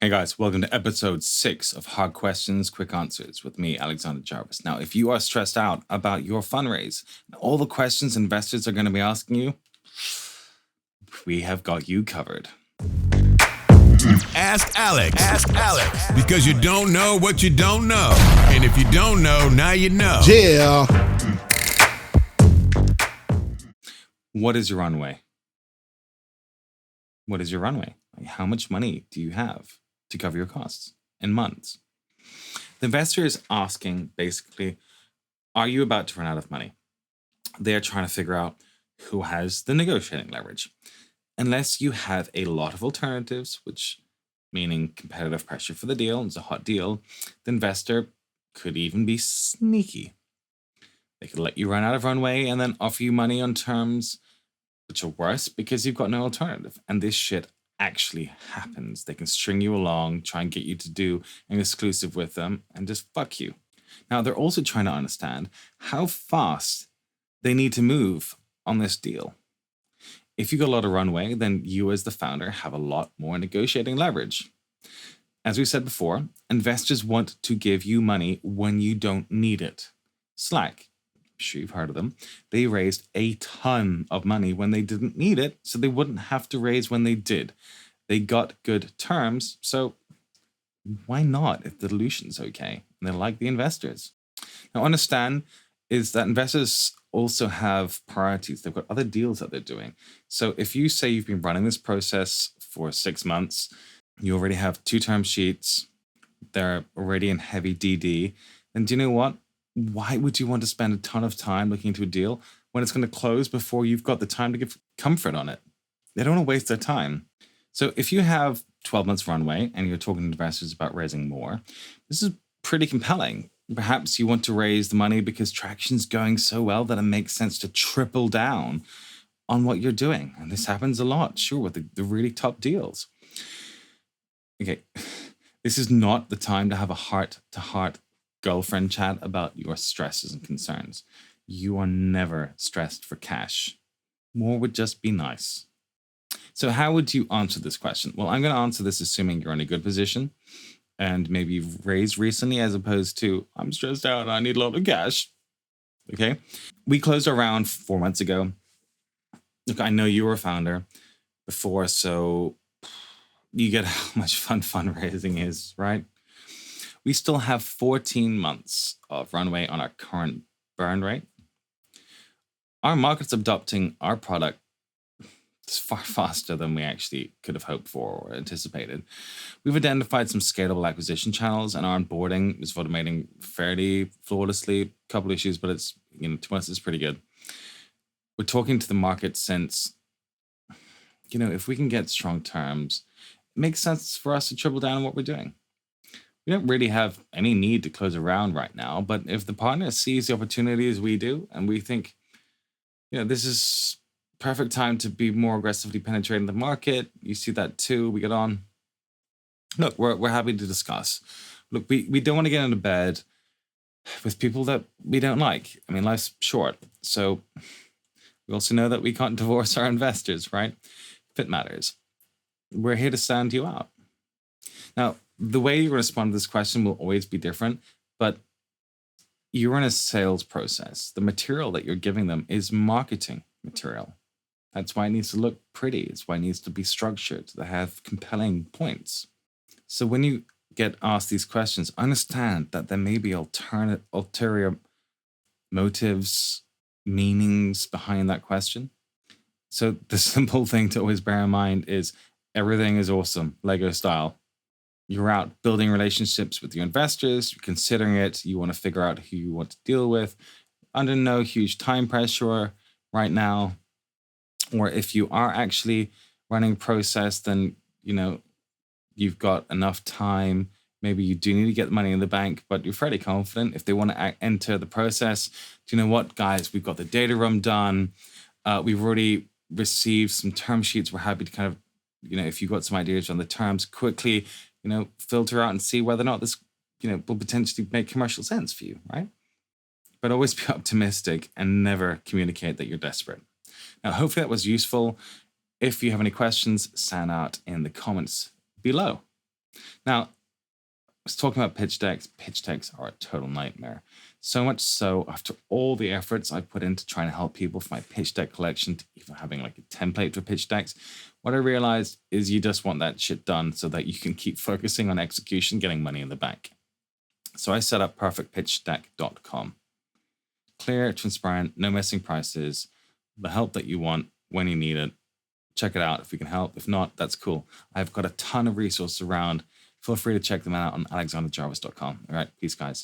Hey guys, welcome to episode 6 of Hard Questions, Quick Answers with me, Alexander Jarvis. Now, if you are stressed out about your fundraise, all the questions investors are going to be asking you, we have got you covered. Ask Alex. Ask Alex. Because you don't know what you don't know. And if you don't know, now you know. Yeah. What is your runway? What is your runway? How much money do you have to cover your costs in months? The investor is asking basically, are you about to run out of money? They're trying to figure out who has the negotiating leverage. Unless you have a lot of alternatives, which meaning competitive pressure for the deal, it's a hot deal, the investor could even be sneaky. They could let you run out of runway and then offer you money on terms which are worse because you've got no alternative. And this shit actually happens. They can string you along, try and get you to do an exclusive with them, and just fuck you. Now, they're also trying to understand how fast they need to move on this deal. If you got a lot of runway, then you as the founder have a lot more negotiating leverage. As we said before, investors want to give you money when you don't need it. Slack, I'm sure you've heard of them. They raised a ton of money when they didn't need it, so they wouldn't have to raise when they did. They got good terms, so why not if the dilution's okay and they like the investors? Now, understand is that investors also have priorities. They've got other deals that they're doing. So if you say you've been running this process for 6 months, you already have 2 term sheets, they're already in heavy DD, then do you know what? Why would you want to spend a ton of time looking into a deal when it's going to close before you've got the time to give comfort on it? They don't want to waste their time. So if you have 12 months runway and you're talking to investors about raising more, this is pretty compelling. Perhaps you want to raise the money because traction's going so well that it makes sense to triple down on what you're doing. And this happens a lot, sure, with the really top deals. Okay, this is not the time to have a heart-to-heart girlfriend chat about your stresses and concerns. You are never stressed for cash. More would just be nice. So how would you answer this question? Well, I'm going to answer this assuming you're in a good position and maybe you've raised recently as opposed to, I'm stressed out and I need a lot of cash. Okay. We closed our round 4 months ago. Look, I know you were a founder before, so you get how much fun fundraising is, right? We still have 14 months of runway on our current burn rate. Our market's adopting our product far faster than we actually could have hoped for or anticipated. We've identified some scalable acquisition channels, and our onboarding is automating fairly flawlessly. A couple issues, but it's, to be honest, it's pretty good. We're talking to the market since, if we can get strong terms, it makes sense for us to triple down on what we're doing. We don't really have any need to close a round right now, but if the partner sees the opportunity as we do, and we think, this is perfect time to be more aggressively penetrating the market. You see that too. We get on. Look, we're happy to discuss. Look, we don't want to get into bed with people that we don't like. I mean, life's short. So we also know that we can't divorce our investors, right? If it matters. We're here to stand you out. Now, the way you respond to this question will always be different, but you're in a sales process. The material that you're giving them is marketing material. That's why it needs to look pretty. It's why it needs to be structured, to have compelling points. So when you get asked these questions, understand that there may be ulterior motives, meanings behind that question. So the simple thing to always bear in mind is everything is awesome, Lego style. You're out building relationships with your investors, you're considering it, you want to figure out who you want to deal with, under no huge time pressure right now. Or if you are actually running a process, then, you've got enough time. Maybe you do need to get the money in the bank, but you're fairly confident. If they want to enter the process, do you know what, guys? We've got the data room done. We've already received some term sheets. We're happy to kind of, if you've got some ideas on the terms, quickly, filter out and see whether or not this, will potentially make commercial sense for you, right? But always be optimistic and never communicate that you're desperate. Now, hopefully that was useful. If you have any questions, send out in the comments below. Now, I was talking about pitch decks. Pitch decks are a total nightmare. So much so, after all the efforts I put into trying to help people for my pitch deck collection, to even having like a template for pitch decks, what I realized is you just want that shit done so that you can keep focusing on execution, getting money in the bank. So I set up perfectpitchdeck.com. Clear, transparent, no messing prices, the help that you want when you need it. Check it out if we can help. If not, that's cool. I've got a ton of resources around. Feel free to check them out on alexanderjarvis.com. All right, peace, guys.